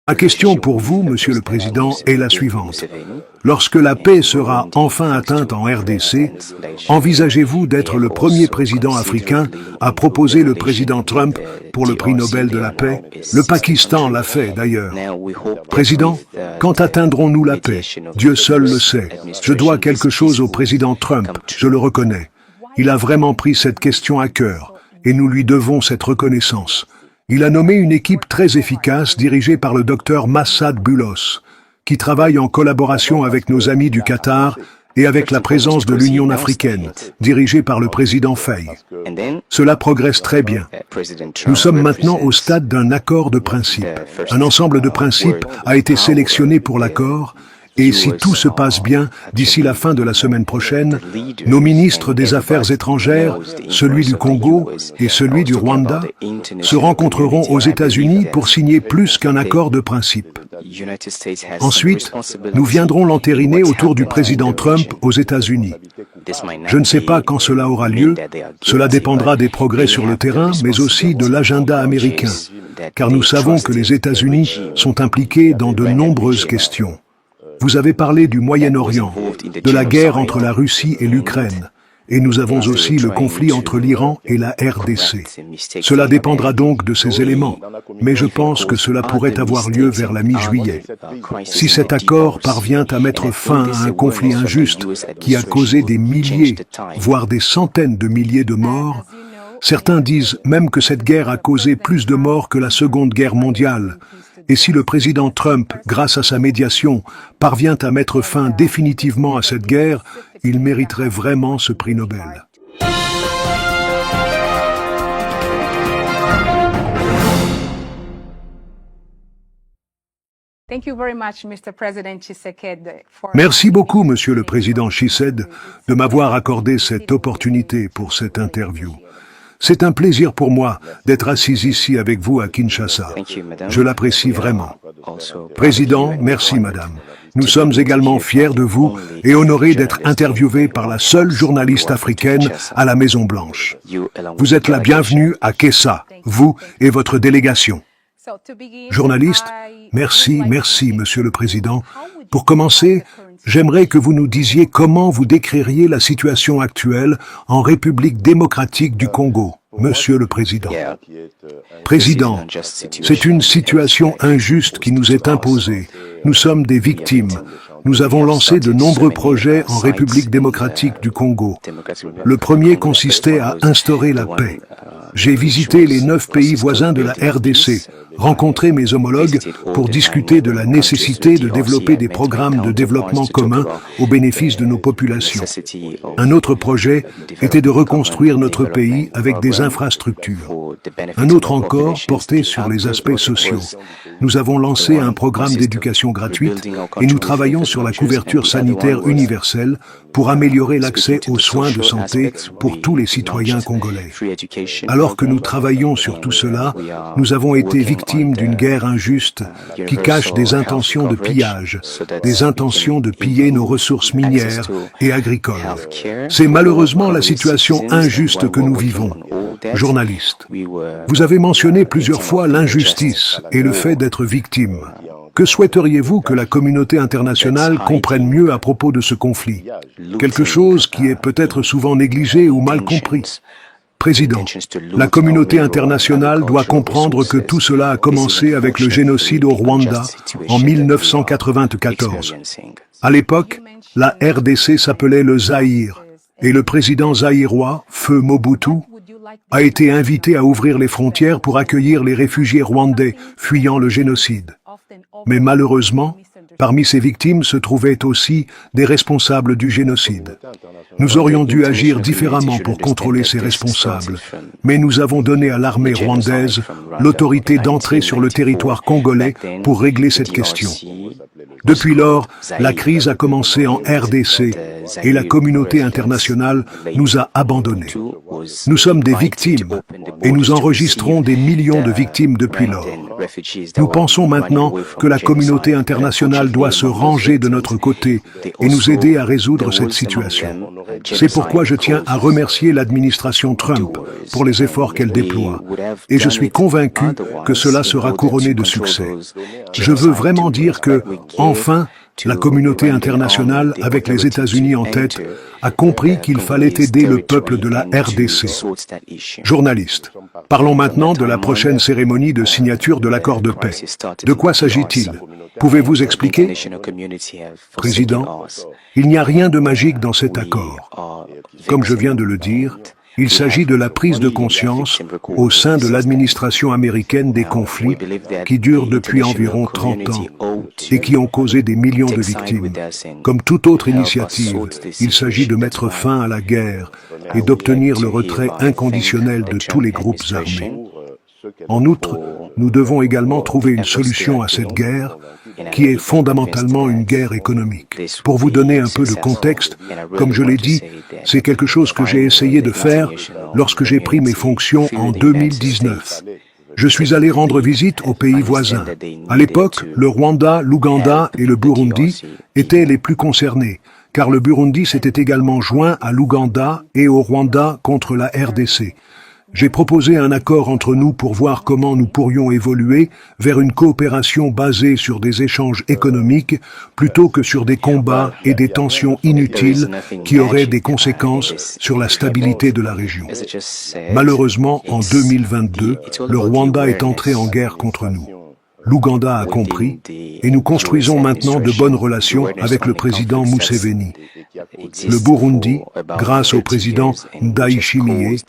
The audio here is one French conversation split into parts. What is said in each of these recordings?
Ma question pour vous, Monsieur le Président, est la suivante. Lorsque la paix sera enfin atteinte en RDC, envisagez-vous d'être le premier président africain à proposer le président Trump pour le prix Nobel de la paix? Le Pakistan l'a fait d'ailleurs. Président, quand atteindrons-nous la paix? Dieu seul le sait. Je dois quelque chose au président Trump, je le reconnais. Il a vraiment pris cette question à cœur, et nous lui devons cette reconnaissance. Il a nommé une équipe très efficace dirigée par le docteur Massad Boulos, qui travaille en collaboration avec nos amis du Qatar et avec la présence de l'Union africaine, dirigée par le président Faye. Cela progresse très bien. Nous sommes maintenant au stade d'un accord de principe. Un ensemble de principes a été sélectionné pour l'accord, et si tout se passe bien, d'ici la fin de la semaine prochaine, nos ministres des Affaires étrangères, celui du Congo et celui du Rwanda, se rencontreront aux États-Unis pour signer plus qu'un accord de principe. Ensuite, nous viendrons l'entériner autour du président Trump aux États-Unis. Je ne sais pas quand cela aura lieu, cela dépendra des progrès sur le terrain, mais aussi de l'agenda américain, car nous savons que les États-Unis sont impliqués dans de nombreuses questions. Vous avez parlé du Moyen-Orient, de la guerre entre la Russie et l'Ukraine, et nous avons aussi le conflit entre l'Iran et la RDC. Cela dépendra donc de ces éléments, mais je pense que cela pourrait avoir lieu vers la mi-juillet. Si cet accord parvient à mettre fin à un conflit injuste qui a causé des milliers, voire des centaines de milliers de morts, certains disent même que cette guerre a causé plus de morts que la Seconde Guerre mondiale. Et si le président Trump, grâce à sa médiation, parvient à mettre fin définitivement à cette guerre, il mériterait vraiment ce prix Nobel. Merci beaucoup, Monsieur le Président Tshisekedi, de m'avoir accordé cette opportunité pour cette interview. C'est un plaisir pour moi d'être assis ici avec vous à Kinshasa. Je l'apprécie vraiment. Président, merci madame. Nous sommes également fiers de vous et honorés d'être interviewés par la seule journaliste africaine à la Maison-Blanche. Vous êtes la bienvenue à Kessa, vous et votre délégation. Journaliste, merci, Monsieur le Président. Pour commencer, j'aimerais que vous nous disiez comment vous décririez la situation actuelle en République démocratique du Congo, Monsieur le Président. Président, c'est une situation injuste qui nous est imposée. Nous sommes des victimes. Nous avons lancé de nombreux projets en République démocratique du Congo. Le premier consistait à instaurer la paix. J'ai visité les 9 pays voisins de la RDC, rencontré mes homologues pour discuter de la nécessité de développer des programmes de développement communs au bénéfice de nos populations. Un autre projet était de reconstruire notre pays avec des infrastructures. Un autre encore portait sur les aspects sociaux. Nous avons lancé un programme d'éducation gratuite et nous travaillons sur la couverture sanitaire universelle pour améliorer l'accès aux soins de santé pour tous les citoyens congolais. Alors que nous travaillons sur tout cela, nous avons été victimes d'une guerre injuste qui cache des intentions de pillage, des intentions de piller nos ressources minières et agricoles. C'est malheureusement la situation injuste que nous vivons. Journaliste, vous avez mentionné plusieurs fois l'injustice et le fait d'être victime. Que souhaiteriez-vous que la communauté internationale comprenne mieux à propos de ce conflit? Quelque chose qui est peut-être souvent négligé ou mal compris. Président, la communauté internationale doit comprendre que tout cela a commencé avec le génocide au Rwanda en 1994. À l'époque, la RDC s'appelait le Zaïre, et le président zaïrois, Feu Mobutu, a été invité à ouvrir les frontières pour accueillir les réfugiés rwandais fuyant le génocide. Mais malheureusement, parmi ces victimes se trouvaient aussi des responsables du génocide. Nous aurions dû agir différemment pour contrôler ces responsables, mais nous avons donné à l'armée rwandaise l'autorité d'entrer sur le territoire congolais pour régler cette question. Depuis lors, la crise a commencé en RDC et la communauté internationale nous a abandonnés. Nous sommes des victimes et nous enregistrons des millions de victimes depuis lors. Nous pensons maintenant que la communauté internationale doit se ranger de notre côté et nous aider à résoudre cette situation. C'est pourquoi je tiens à remercier l'administration Trump pour les efforts qu'elle déploie. Et je suis convaincu que cela sera couronné de succès. Je veux vraiment dire que, enfin, la communauté internationale, avec les États-Unis en tête, a compris qu'il fallait aider le peuple de la RDC. Journalistes, parlons maintenant de la prochaine cérémonie de signature de l'accord de paix. De quoi s'agit-il? Pouvez-vous expliquer? Président, il n'y a rien de magique dans cet accord. Comme je viens de le dire, il s'agit de la prise de conscience au sein de l'administration américaine des conflits qui durent depuis environ 30 ans et qui ont causé des millions de victimes. Comme toute autre initiative, il s'agit de mettre fin à la guerre et d'obtenir le retrait inconditionnel de tous les groupes armés. En outre, nous devons également trouver une solution à cette guerre, qui est fondamentalement une guerre économique. Pour vous donner un peu de contexte, comme je l'ai dit, c'est quelque chose que j'ai essayé de faire lorsque j'ai pris mes fonctions en 2019. Je suis allé rendre visite aux pays voisins. À l'époque, le Rwanda, l'Ouganda et le Burundi étaient les plus concernés, car le Burundi s'était également joint à l'Ouganda et au Rwanda contre la RDC. J'ai proposé un accord entre nous pour voir comment nous pourrions évoluer vers une coopération basée sur des échanges économiques plutôt que sur des combats et des tensions inutiles qui auraient des conséquences sur la stabilité de la région. Malheureusement, en 2022, le Rwanda est entré en guerre contre nous. L'Ouganda a compris et nous construisons maintenant de bonnes relations avec le président Museveni. Le Burundi, grâce au président Ndayishimiye,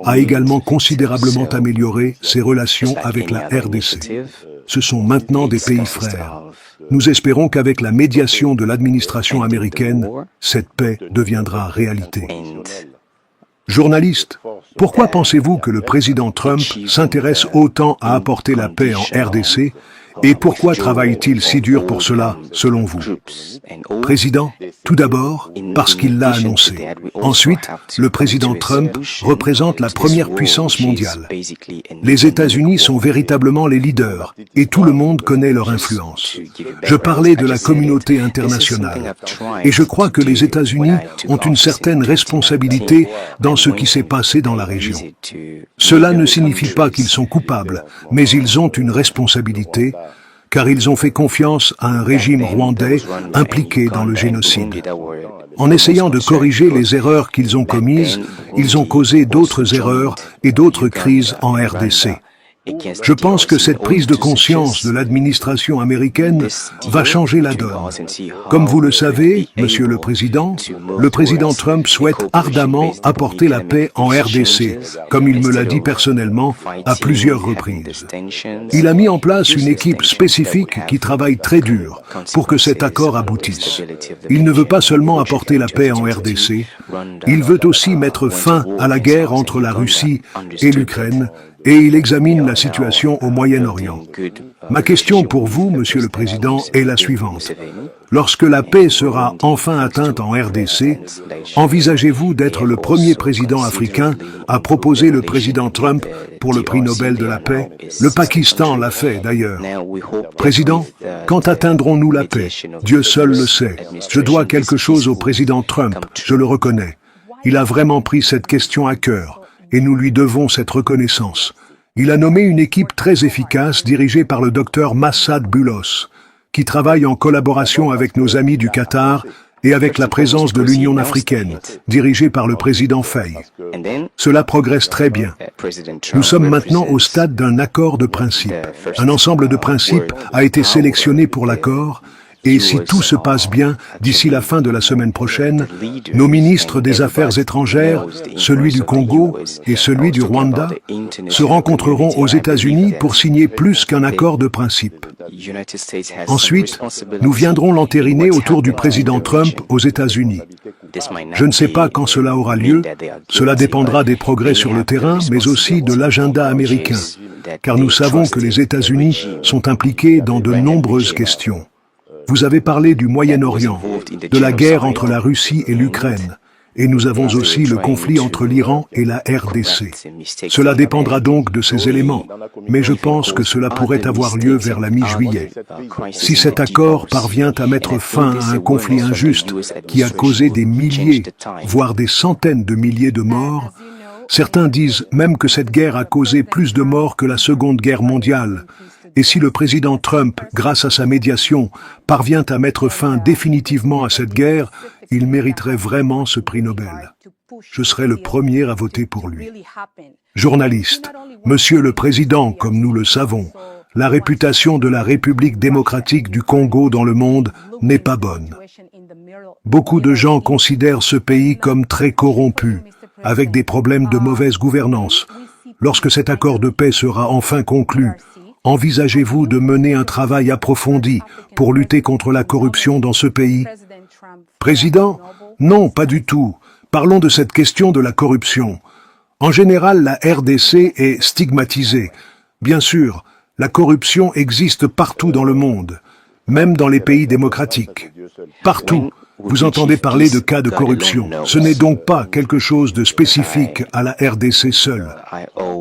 a également considérablement amélioré ses relations avec la RDC. Ce sont maintenant des pays frères. Nous espérons qu'avec la médiation de l'administration américaine, cette paix deviendra réalité. Journaliste, pourquoi pensez-vous que le président Trump s'intéresse autant à apporter la paix en RDC et pourquoi travaille-t-il si dur pour cela, selon vous? Président, tout d'abord, parce qu'il l'a annoncé. Ensuite, le président Trump représente la première puissance mondiale. Les États-Unis sont véritablement les leaders et tout le monde connaît leur influence. Je parlais de la communauté internationale et je crois que les États-Unis ont une certaine responsabilité dans ce qui s'est passé dans la région. Cela ne signifie pas qu'ils sont coupables, mais ils ont une responsabilité car ils ont fait confiance à un régime rwandais impliqué dans le génocide. En essayant de corriger les erreurs qu'ils ont commises, ils ont causé d'autres erreurs et d'autres crises en RDC. Je pense que cette prise de conscience de l'administration américaine va changer la donne. Comme vous le savez, Monsieur le Président Trump souhaite ardemment apporter la paix en RDC, comme il me l'a dit personnellement à plusieurs reprises. Il a mis en place une équipe spécifique qui travaille très dur pour que cet accord aboutisse. Il ne veut pas seulement apporter la paix en RDC, il veut aussi mettre fin à la guerre entre la Russie et l'Ukraine, et il examine la situation au Moyen-Orient. Ma question pour vous, Monsieur le Président, est la suivante. Lorsque la paix sera enfin atteinte en RDC, envisagez-vous d'être le premier président africain à proposer le président Trump pour le prix Nobel de la paix? Le Pakistan l'a fait, d'ailleurs. Président, quand atteindrons-nous la paix? Dieu seul le sait. Je dois quelque chose au président Trump, je le reconnais. Il a vraiment pris cette question à cœur. Et nous lui devons cette reconnaissance. Il a nommé une équipe très efficace dirigée par le docteur Massad Boulos, qui travaille en collaboration avec nos amis du Qatar et avec la présence de l'Union africaine, dirigée par le président Faye. Cela progresse très bien. Nous sommes maintenant au stade d'un accord de principe. Un ensemble de principes a été sélectionné pour l'accord, et si tout se passe bien, d'ici la fin de la semaine prochaine, nos ministres des Affaires étrangères, celui du Congo et celui du Rwanda, se rencontreront aux États-Unis pour signer plus qu'un accord de principe. Ensuite, nous viendrons l'entériner autour du président Trump aux États-Unis. Je ne sais pas quand cela aura lieu, cela dépendra des progrès sur le terrain, mais aussi de l'agenda américain, car nous savons que les États-Unis sont impliqués dans de nombreuses questions. Vous avez parlé du Moyen-Orient, de la guerre entre la Russie et l'Ukraine, Et nous avons aussi le conflit entre l'Iran et la RDC. Cela dépendra donc de ces éléments, mais je pense que cela pourrait avoir lieu vers la mi-juillet. Si cet accord parvient à mettre fin à un conflit injuste qui a causé des milliers, voire des centaines de milliers de morts, certains disent même que cette guerre a causé plus de morts que la Seconde Guerre mondiale. Et si le président Trump, grâce à sa médiation, parvient à mettre fin définitivement à cette guerre, il mériterait vraiment ce prix Nobel. Je serai le premier à voter pour lui. Journaliste, Monsieur le Président, comme nous le savons, la réputation de la République démocratique du Congo dans le monde n'est pas bonne. Beaucoup de gens considèrent ce pays comme très corrompu, avec des problèmes de mauvaise gouvernance. Lorsque cet accord de paix sera enfin conclu, envisagez-vous de mener un travail approfondi pour lutter contre la corruption dans ce pays? Président, non, pas du tout. Parlons de cette question de la corruption. En général, la RDC est stigmatisée. Bien sûr, la corruption existe partout dans le monde, même dans les pays démocratiques. Partout, vous entendez parler de cas de corruption. Ce n'est donc pas quelque chose de spécifique à la RDC seule.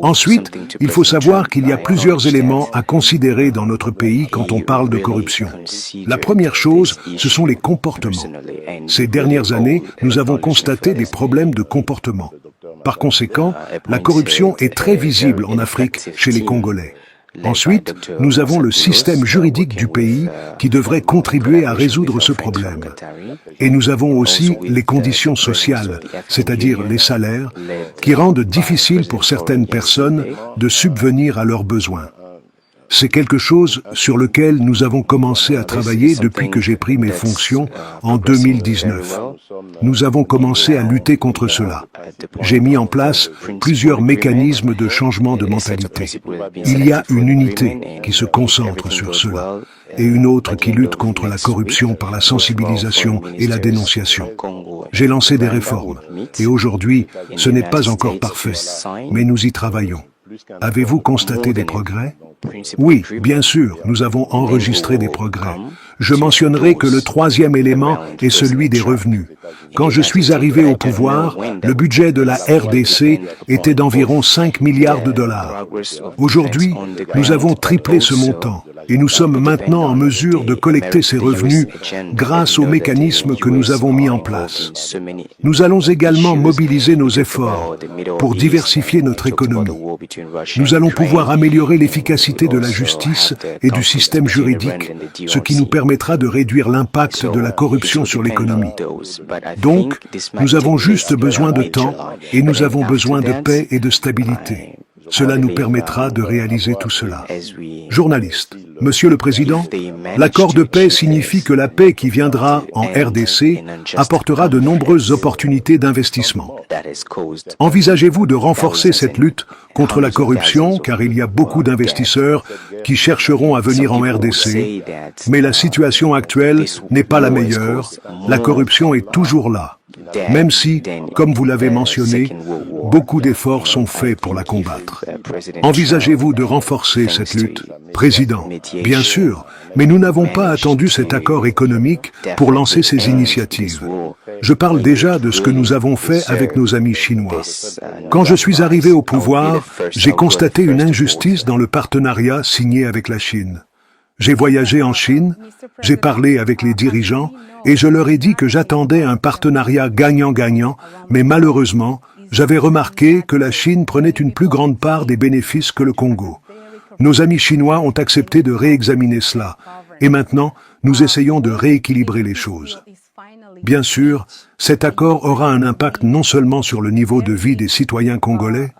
Ensuite, il faut savoir qu'il y a plusieurs éléments à considérer dans notre pays quand on parle de corruption. La première chose, ce sont les comportements. Ces dernières années, nous avons constaté des problèmes de comportement. Par conséquent, la corruption est très visible en Afrique chez les Congolais. Ensuite, nous avons le système juridique du pays qui devrait contribuer à résoudre ce problème. Et nous avons aussi les conditions sociales, c'est-à-dire les salaires, qui rendent difficile pour certaines personnes de subvenir à leurs besoins. C'est quelque chose sur lequel nous avons commencé à travailler depuis que j'ai pris mes fonctions en 2019. Nous avons commencé à lutter contre cela. J'ai mis en place plusieurs mécanismes de changement de mentalité. Il y a une unité qui se concentre sur cela et une autre qui lutte contre la corruption par la sensibilisation et la dénonciation. J'ai lancé des réformes et aujourd'hui, ce n'est pas encore parfait, mais nous y travaillons. Avez-vous constaté des progrès? Oui, bien sûr, nous avons enregistré des progrès. Je mentionnerai que le troisième élément est celui des revenus. Quand je suis arrivé au pouvoir, le budget de la RDC était d'environ 5 milliards de dollars. Aujourd'hui, nous avons triplé ce montant et nous sommes maintenant en mesure de collecter ces revenus grâce aux mécanismes que nous avons mis en place. Nous allons également mobiliser nos efforts pour diversifier notre économie. Nous allons pouvoir améliorer l'efficacité de la justice et du système juridique, ce qui nous permettra de réduire l'impact de la corruption sur l'économie. Donc, nous avons juste besoin de temps et nous avons besoin de paix et de stabilité. Cela nous permettra de réaliser tout cela. Journaliste, Monsieur le Président, l'accord de paix signifie que la paix qui viendra en RDC apportera de nombreuses opportunités d'investissement. Envisagez-vous de renforcer cette lutte contre la corruption, car il y a beaucoup d'investisseurs qui chercheront à venir en RDC, mais la situation actuelle n'est pas la meilleure, la corruption est toujours là. Même si, comme vous l'avez mentionné, beaucoup d'efforts sont faits pour la combattre. Envisagez-vous de renforcer cette lutte? Président, bien sûr, mais nous n'avons pas attendu cet accord économique pour lancer ces initiatives. Je parle déjà de ce que nous avons fait avec nos amis chinois. Quand je suis arrivé au pouvoir, j'ai constaté une injustice dans le partenariat signé avec la Chine. J'ai voyagé en Chine, j'ai parlé avec les dirigeants et je leur ai dit que j'attendais un partenariat gagnant-gagnant, mais malheureusement, j'avais remarqué que la Chine prenait une plus grande part des bénéfices que le Congo. Nos amis chinois ont accepté de réexaminer cela, et maintenant, nous essayons de rééquilibrer les choses. Bien sûr, cet accord aura un impact non seulement sur le niveau de vie des citoyens congolais,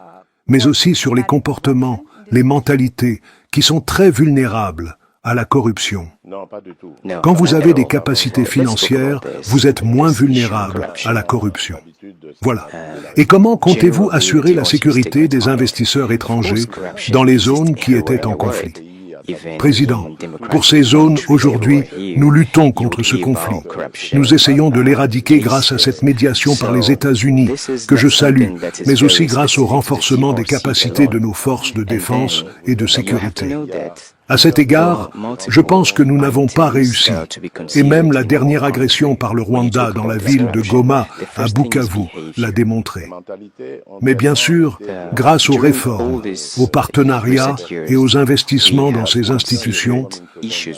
mais aussi sur les comportements, les mentalités, qui sont très vulnérables à la corruption. Quand vous avez des capacités financières, vous êtes moins vulnérable à la corruption. Voilà. Et comment comptez-vous assurer la sécurité des investisseurs étrangers dans les zones qui étaient en conflit? Président, pour ces zones, aujourd'hui, nous luttons contre ce conflit. Nous essayons de l'éradiquer grâce à cette médiation par les États-Unis, que je salue, mais aussi grâce au renforcement des capacités de nos forces de défense et de sécurité. À cet égard, je pense que nous n'avons pas réussi, et même la dernière agression par le Rwanda dans la ville de Goma, à Bukavu, l'a démontré. Mais bien sûr, grâce aux réformes, aux partenariats et aux investissements dans ces institutions,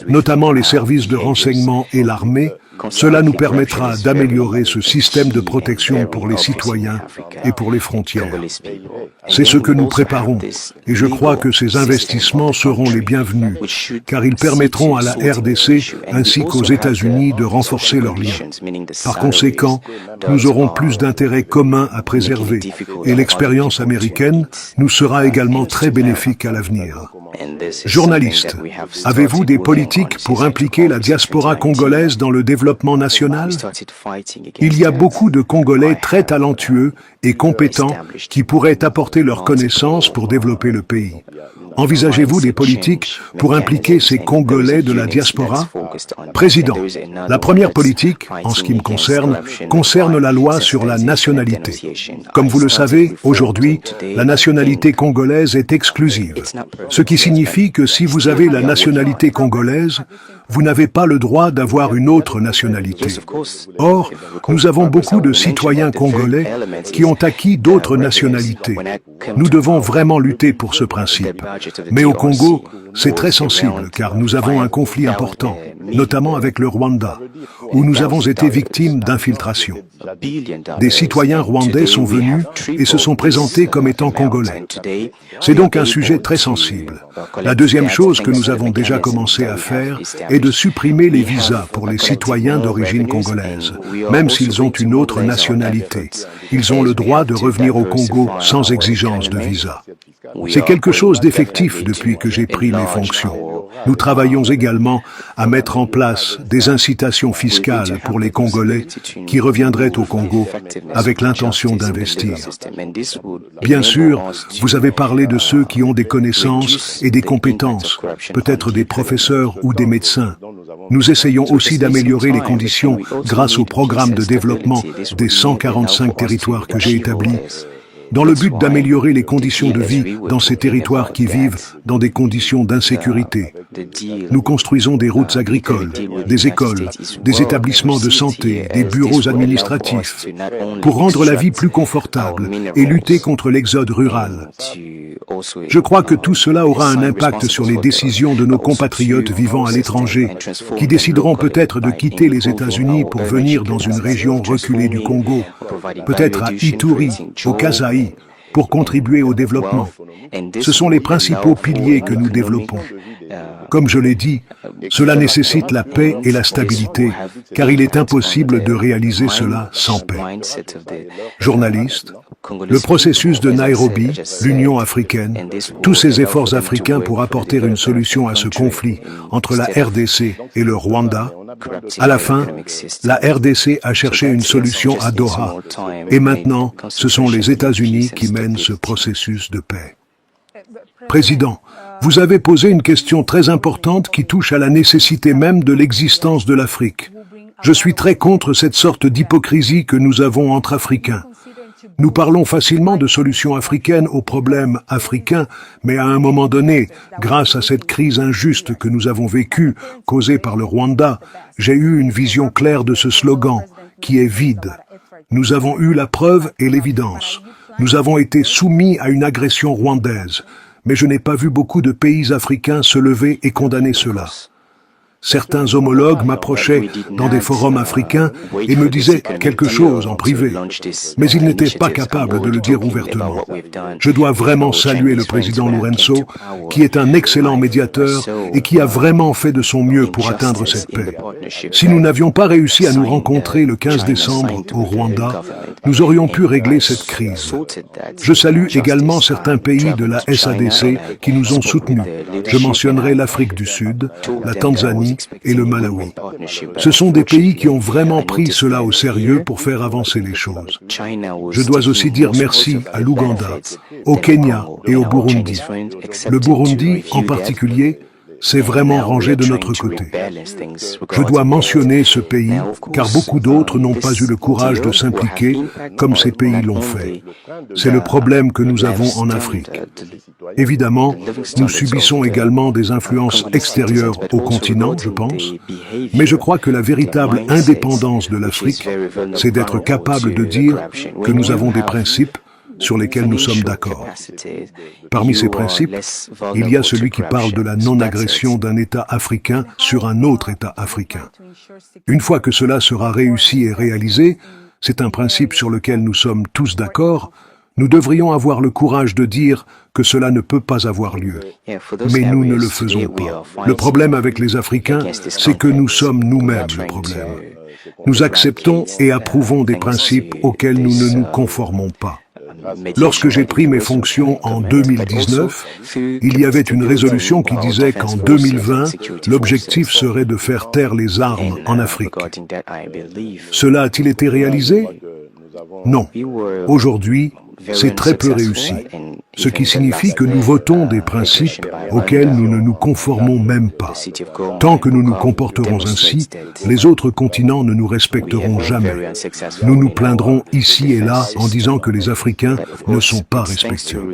notamment les services de renseignement et l'armée, cela nous permettra d'améliorer ce système de protection pour les citoyens et pour les frontières. C'est ce que nous préparons, et je crois que ces investissements seront les bienvenus, car ils permettront à la RDC ainsi qu'aux États-Unis de renforcer leurs liens. Par conséquent, nous aurons plus d'intérêts communs à préserver, et l'expérience américaine nous sera également très bénéfique à l'avenir. Journaliste, avez-vous des politiques pour impliquer la diaspora congolaise dans le développement national? Il y a beaucoup de Congolais très talentueux et compétents qui pourraient apporter leurs connaissances pour développer le pays. Envisagez-vous des politiques pour impliquer ces Congolais de la diaspora? Président, la première politique, en ce qui me concerne la loi sur la nationalité. Comme vous le savez, aujourd'hui, la nationalité congolaise est exclusive, ce qui signifie que si vous avez la nationalité congolaise, vous n'avez pas le droit d'avoir une autre nationalité. Or, nous avons beaucoup de citoyens congolais qui ont acquis d'autres nationalités. Nous devons vraiment lutter pour ce principe. Mais au Congo, c'est très sensible car nous avons un conflit important, notamment avec le Rwanda, où nous avons été victimes d'infiltration. Des citoyens rwandais sont venus et se sont présentés comme étant congolais. C'est donc un sujet très sensible. La deuxième chose que nous avons déjà commencé à faire est de supprimer les visas pour les citoyens d'origine congolaise, même s'ils ont une autre nationalité. Ils ont le droit de revenir au Congo sans exigence de visa. C'est quelque chose d'effectif depuis que j'ai pris mes fonctions. Nous travaillons également à mettre en place des incitations fiscales pour les Congolais qui reviendraient au Congo avec l'intention d'investir. Bien sûr, vous avez parlé de ceux qui ont des connaissances et des compétences, peut-être des professeurs ou des médecins. Nous essayons aussi d'améliorer les conditions grâce au programme de développement des 145 territoires que j'ai établis, dans le but d'améliorer les conditions de vie dans ces territoires qui vivent dans des conditions d'insécurité. Nous construisons des routes agricoles, des écoles, des établissements de santé, des bureaux administratifs, pour rendre la vie plus confortable et lutter contre l'exode rural. Je crois que tout cela aura un impact sur les décisions de nos compatriotes vivant à l'étranger, qui décideront peut-être de quitter les États-Unis pour venir dans une région reculée du Congo, peut-être à Ituri, au Kasaï, pour contribuer au développement. Ce sont les principaux piliers que nous développons. Comme je l'ai dit, cela nécessite la paix et la stabilité, car il est impossible de réaliser cela sans paix. Journaliste, le processus de Nairobi, l'Union africaine, tous ces efforts africains pour apporter une solution à ce conflit entre la RDC et le Rwanda, à la fin, la RDC a cherché une solution à Doha, et maintenant, ce sont les États-Unis qui mènent ce processus de paix. Président, vous avez posé une question très importante qui touche à la nécessité même de l'existence de l'Afrique. Je suis très contre cette sorte d'hypocrisie que nous avons entre Africains. Nous parlons facilement de solutions africaines aux problèmes africains, mais à un moment donné, grâce à cette crise injuste que nous avons vécue, causée par le Rwanda, j'ai eu une vision claire de ce slogan, qui est vide. Nous avons eu la preuve et l'évidence. Nous avons été soumis à une agression rwandaise, mais je n'ai pas vu beaucoup de pays africains se lever et condamner cela. Certains homologues m'approchaient dans des forums africains et me disaient quelque chose en privé, mais ils n'étaient pas capables de le dire ouvertement. Je dois vraiment saluer le président Lourenço, qui est un excellent médiateur et qui a vraiment fait de son mieux pour atteindre cette paix. Si nous n'avions pas réussi à nous rencontrer le 15 décembre au Rwanda, nous aurions pu régler cette crise. Je salue également certains pays de la SADC qui nous ont soutenus. Je mentionnerai l'Afrique du Sud, la Tanzanie et le Malawi. Ce sont des pays qui ont vraiment pris cela au sérieux pour faire avancer les choses. Je dois aussi dire merci à l'Ouganda, au Kenya et au Burundi. Le Burundi, en particulier, c'est vraiment rangé de notre côté. Je dois mentionner ce pays, car beaucoup d'autres n'ont pas eu le courage de s'impliquer comme ces pays l'ont fait. C'est le problème que nous avons en Afrique. Évidemment, nous subissons également des influences extérieures au continent, je pense, mais je crois que la véritable indépendance de l'Afrique, c'est d'être capable de dire que nous avons des principes sur lesquels nous sommes d'accord. Parmi ces principes, il y a celui qui parle de la non-agression d'un État africain sur un autre État africain. Une fois que cela sera réussi et réalisé, c'est un principe sur lequel nous sommes tous d'accord, nous devrions avoir le courage de dire que cela ne peut pas avoir lieu. Mais nous ne le faisons pas. Le problème avec les Africains, c'est que nous sommes nous-mêmes le problème. Nous acceptons et approuvons des principes auxquels nous ne nous conformons pas. Lorsque j'ai pris mes fonctions en 2019, il y avait une résolution qui disait qu'en 2020, l'objectif serait de faire taire les armes en Afrique. Cela a-t-il été réalisé? Non. Aujourd'hui, c'est très peu réussi, ce qui signifie que nous votons des principes auxquels nous ne nous conformons même pas. Tant que nous nous comporterons ainsi, les autres continents ne nous respecteront jamais. Nous nous plaindrons ici et là en disant que les Africains ne sont pas respectueux.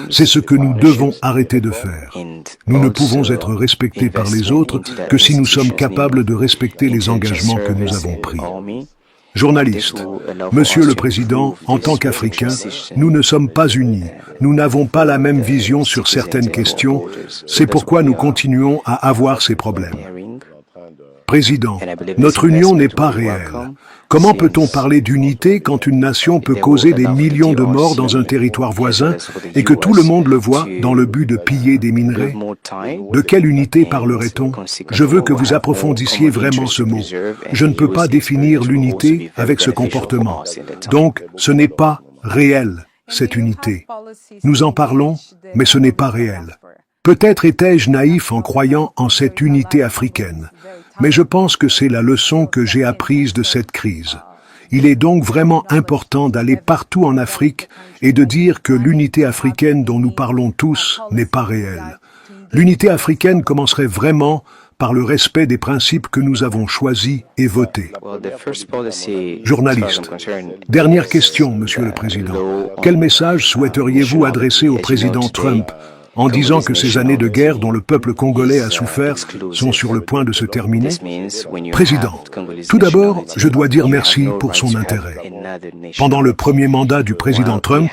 C'est ce que nous devons arrêter de faire. Nous ne pouvons être respectés par les autres que si nous sommes capables de respecter les engagements que nous avons pris. Journaliste, Monsieur le Président, en tant qu'Africains, nous ne sommes pas unis. Nous n'avons pas la même vision sur certaines questions. C'est pourquoi nous continuons à avoir ces problèmes. Président, notre union n'est pas réelle. Comment peut-on parler d'unité quand une nation peut causer des millions de morts dans un territoire voisin et que tout le monde le voit dans le but de piller des minerais? De quelle unité parlerait-on? Je veux que vous approfondissiez vraiment ce mot. Je ne peux pas définir l'unité avec ce comportement. Donc, ce n'est pas réel, cette unité. Nous en parlons, mais ce n'est pas réel. Peut-être étais-je naïf en croyant en cette unité africaine, mais je pense que c'est la leçon que j'ai apprise de cette crise. Il est donc vraiment important d'aller partout en Afrique et de dire que l'unité africaine dont nous parlons tous n'est pas réelle. L'unité africaine commencerait vraiment par le respect des principes que nous avons choisis et votés. Journaliste, dernière question, Monsieur le Président. Quel message souhaiteriez-vous adresser au président Trump en disant que ces années de guerre dont le peuple congolais a souffert sont sur le point de se terminer? Président, tout d'abord, je dois dire merci pour son intérêt. Pendant le premier mandat du président Trump,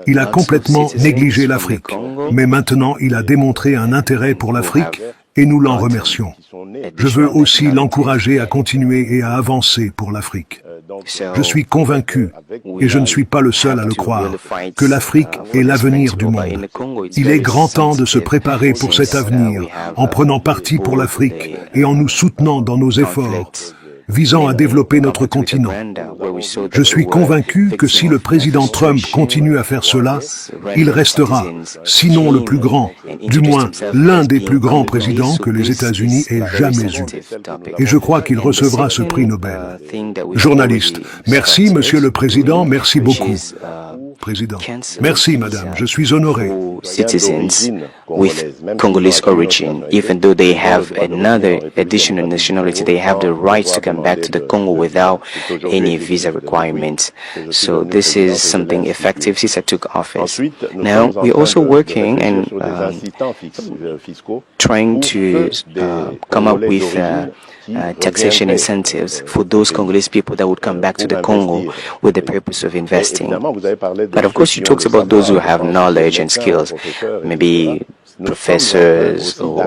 il a complètement négligé l'Afrique. Mais maintenant, il a démontré un intérêt pour l'Afrique et nous l'en remercions. Je veux aussi l'encourager à continuer et à avancer pour l'Afrique. Je suis convaincu, et je ne suis pas le seul à le croire, que l'Afrique est l'avenir du monde. Il est grand temps de se préparer pour cet avenir, en prenant parti pour l'Afrique et en nous soutenant dans nos efforts visant à développer notre continent. Je suis convaincu que si le président Trump continue à faire cela, il restera, sinon le plus grand, du moins l'un des plus grands présidents que les États-Unis aient jamais eu. Et je crois qu'il recevra ce prix Nobel. Journaliste, merci Monsieur le Président, merci beaucoup. Président. Merci, Madame. Je suis honoré. Citizens with Congolese origin, even though they have another additional nationality, they have the right to come back to the Congo without any visa requirements. So this is something effective since I took office. Now, we're also working and trying to come up with taxation incentives for those Congolese people that would come back to the Congo with the purpose of investing. But of course, you talked about those who have knowledge and skills, maybe professors or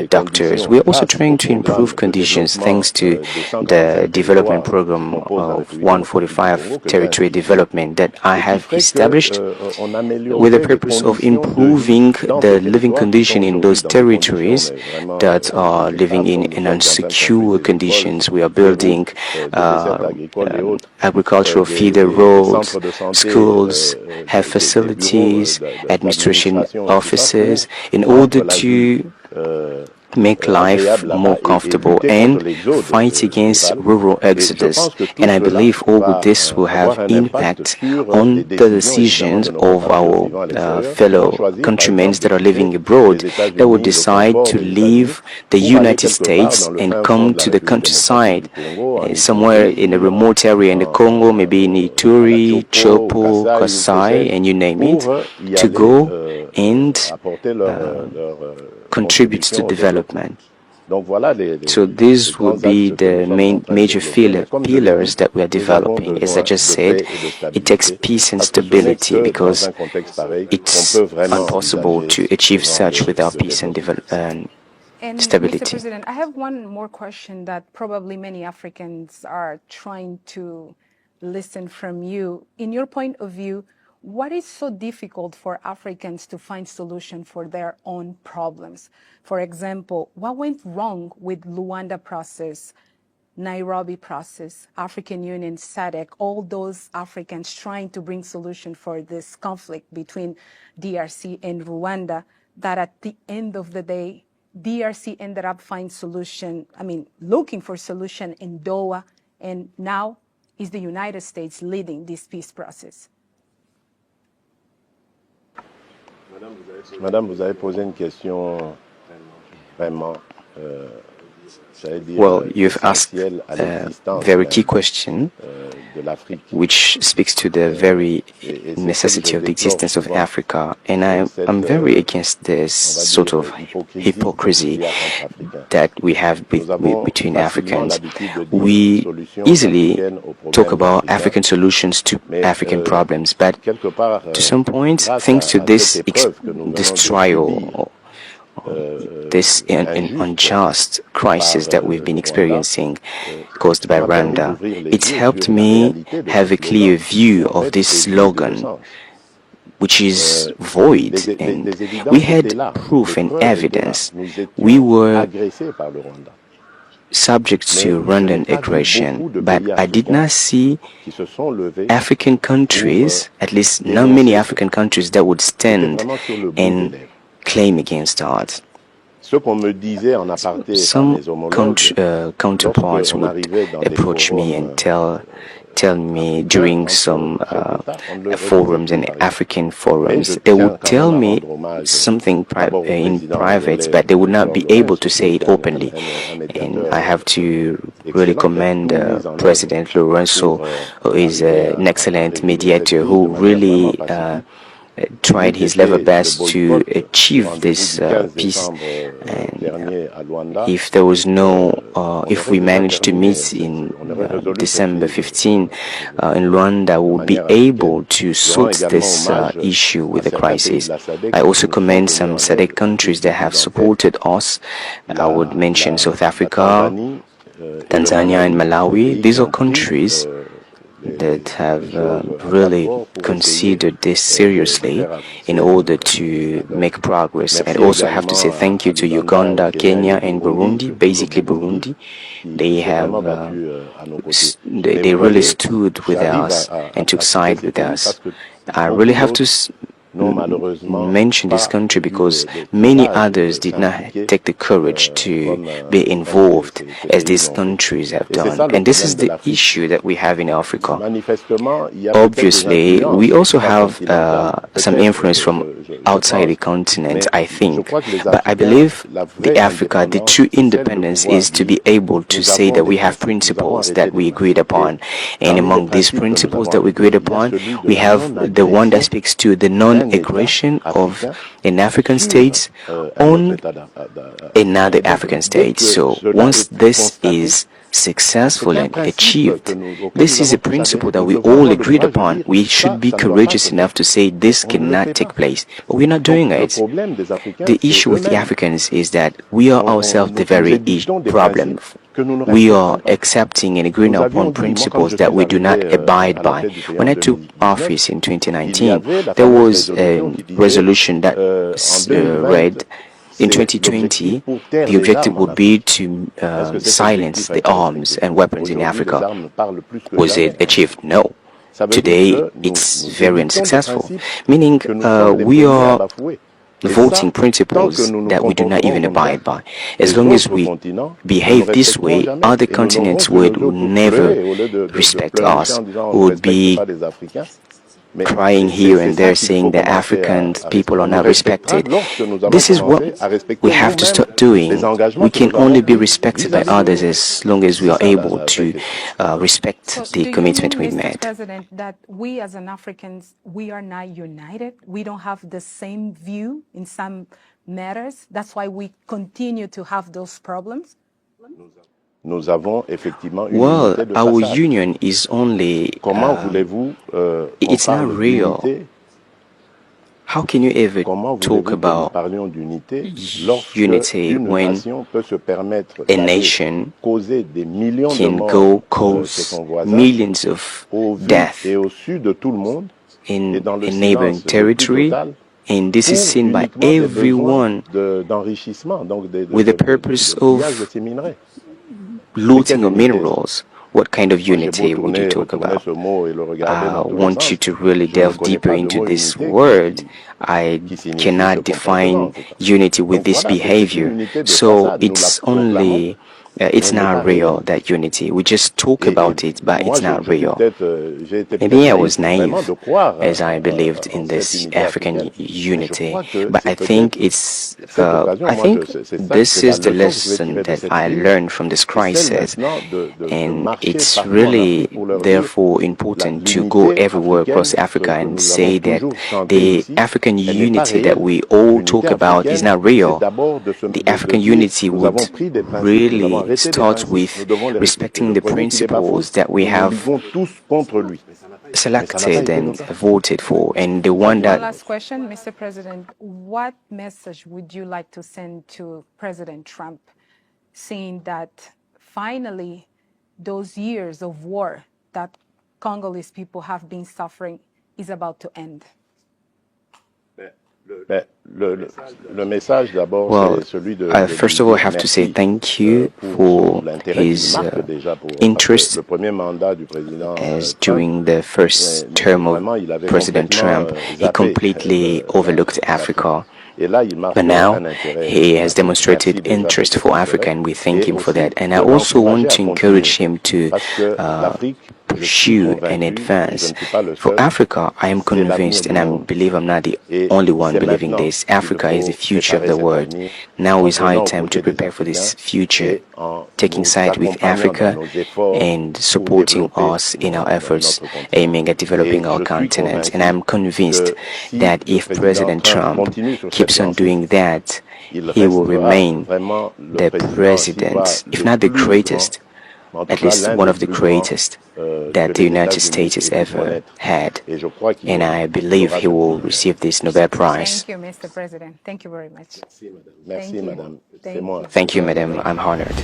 doctors. We're also trying to improve conditions thanks to the development program of 145 territory development that I have established with the purpose of improving the living condition in those territories that are living in unsecure conditions. We are building agricultural feeder roads, schools, health facilities, administration offices, in order to make life more comfortable and fight against rural exodus. And I believe all this will have impact on the decisions of our fellow countrymen that are living abroad, that will decide to leave the United States and come to the countryside, somewhere in a remote area in the Congo, maybe in Ituri, Chopo, Kasai, and you name it, to go and contribute to development. So these will be the main major pillars that we are developing. As I just said, it takes peace and stability, because it's impossible to achieve such without peace and stability. Mr. President, I have one more question that probably many Africans are trying to listen from you. In your point of view, what is so difficult for Africans to find solution for their own problems? For example, what went wrong with Luanda process, Nairobi process, African Union, SADC, all those Africans trying to bring solution for this conflict between DRC and Rwanda, that at the end of the day, DRC ended up looking for solution in Doha, and now is the United States leading this peace process? Madame, vous avez posé une question vraiment, well, you've asked a very key question, which speaks to the very necessity of the existence of Africa. And I'm very against this sort of hypocrisy that we have between Africans. We easily talk about African solutions to African problems, but to some point, thanks to this trial, this unjust crisis that we've been experiencing caused by Rwanda, it's helped me have a clear view of this slogan, which is void. And we had proof and evidence. We were subject to Rwandan aggression, but I did not see African countries, at least not many African countries, that would stand and claim against us. Some counterparts would approach me and tell me during some forums and African forums, they would tell me something in private, but they would not be able to say it openly. And I have to really commend President Lorenzo, who is an excellent mediator, who really tried his level best to achieve this peace. And if there was if we managed to meet in December 15 in Luanda, we would be able to sort this issue with the crisis. I also commend some SADC countries that have supported us. I would mention South Africa, Tanzania, and Malawi. These are countries that have really considered this seriously in order to make progress. And also have to say thank you to Uganda, Kenya, and Burundi, basically Burundi. They have they really stood with us and took side with us. I really have to mention this country because many others did not take the courage to be involved as these countries have done. And this is the issue that we have in Africa. Obviously, we also have some influence from outside the continent, I think. But I believe the true independence is to be able to say that we have principles that we agreed upon. And among these principles that we agreed upon, we have the one that speaks to the non-aggression of an African state on another African state. So once this is successful and achieved, this is a principle that we all agreed upon. We should be courageous enough to say this cannot take place, but we're not doing it. The issue with the Africans is that we are ourselves the very problem. We are accepting and agreeing upon principles that we do not abide by. When I took office in 2019, there was a resolution that read, in 2020, the objective would be to silence the arms and weapons in Africa. Was it achieved? No. Today, it's very unsuccessful, meaning we are voting principles that we do not even abide by. As long as we behave this way, other continents would never respect us, would be crying here and there saying that African people are not respected. This is what we have to start doing. We can only be respected by others as long as we are able to respect the commitment we made. Mr. President, that we as an Africans, we are not united? We don't have the same view in some matters? That's why we continue to have those problems? Nous avons effectivement une Well, unité de our façade. union is only, Comment voulez-vous it's qu'on not parle real. d'unité? How can you ever Comment talk voulez-vous que nous about parlions d'unité lorsque unity une when nation peut se permettre a d'aller nation causer des millions de can morts go chez cause son voisin millions of au vu death et au su de tout le monde in et dans le a neighboring silence le plus territory, total and this is pour seen by uniquement des besoins everyone d'enrichissement, donc with the purpose de pillage de of ces minerais. looting of minerals. What kind of Moi, j'ai unity beau would you tourner, talk retourner about? ce mot et le regarder I dans tous les want sens. you to really Je ne delve connais deeper pas de into mot this unité word. I qui signifie ce cannot comportement, define en tout cas. unity with Donc this voilà, c'est une behavior. unité de So façade, nous it's la proclamons, only, it's elle n'est pas not real, réelle. that unity. We just talk Et about it, but moi, it's not je suis real. j'ai été Maybe I peut-être was naïf, vraiment, naive de croire as I believed en in cette this unité African africaine. Mais je unity, crois que but c'est I think peut-être it's, cette occasion, I moi, think c'est ça, this c'est la is the leçon que je vais lesson tirer de that cette I crise. learned from this C'est celle crisis, maintenant de and marcher it's partout en really Afrique pour leur dire therefore important to go l'unité everywhere across africaine Africa que and nous say avons that toujours chantée the ici, African elle n'est pas unity that réelle. we all L'unité talk about is africaine, not real. c'est d'abord de The African dire, unity nous avons would pris des principes, nous avons really arrêté des start principes, with nous devons les respecting respecter. the Le premier qui n'est pas faux, principles that we nous nous have liguons tous contre lui. Mais ça n'a pas selected été le and cas. voted for, and the one One that last question, Mr. President. What message would you like to send to President Trump, saying that finally those years of war that Congolese people have been suffering is about to end? Mais le message d'abord, well, c'est celui de first lui of all, I dire have to say merci thank you pour for l'intérêt qu'il his marque déjà pour interest le premier mandat du président as Trump. during the first term Vraiment, of il avait President complètement Trump, he zappé completely overlooked l'Afrique. Africa. Et là, il marque But now un intérêt. he has demonstrated Merci déjà interest pour for cet Africa, intérêt. and we thank Et him for aussi that. And de I also l'encourager want à to encourage continuer. him to Parce que l'Afrique, je suis pursue and convaincu, advance. je ne suis pas le For seul, Africa, I am c'est l'avenir convinced, du and I monde. believe I'm not the Et only one c'est believing maintenant this. qu'il Africa is the faut future of préparer the cet world. avenir Now en is high venant aux time to côtés des prepare for this Africains future, et en taking nous side with accompagnant dans Africa nos efforts and pour supporting développer us in our notre efforts continent. aiming at developing Et our je suis continent. And convaincu I'm convinced que si that le if président President Trump Trump continue sur cette keeps on lancée, doing that, il he will restera remain vraiment le the président, president, si pas if le not the plus greatest, grand, mais en tout at cas least l'un one des of the plus grands greatest que that the les United États-Unis States has aient pu ever connaître. had. Et je crois qu'il And I il believe aura he ce will prix. receive this Nobel Prize. Thank you, Mr. President. Thank you very much. Merci, Thank you. madame. C'est Thank moi. you. Thank you, madam. I'm honored.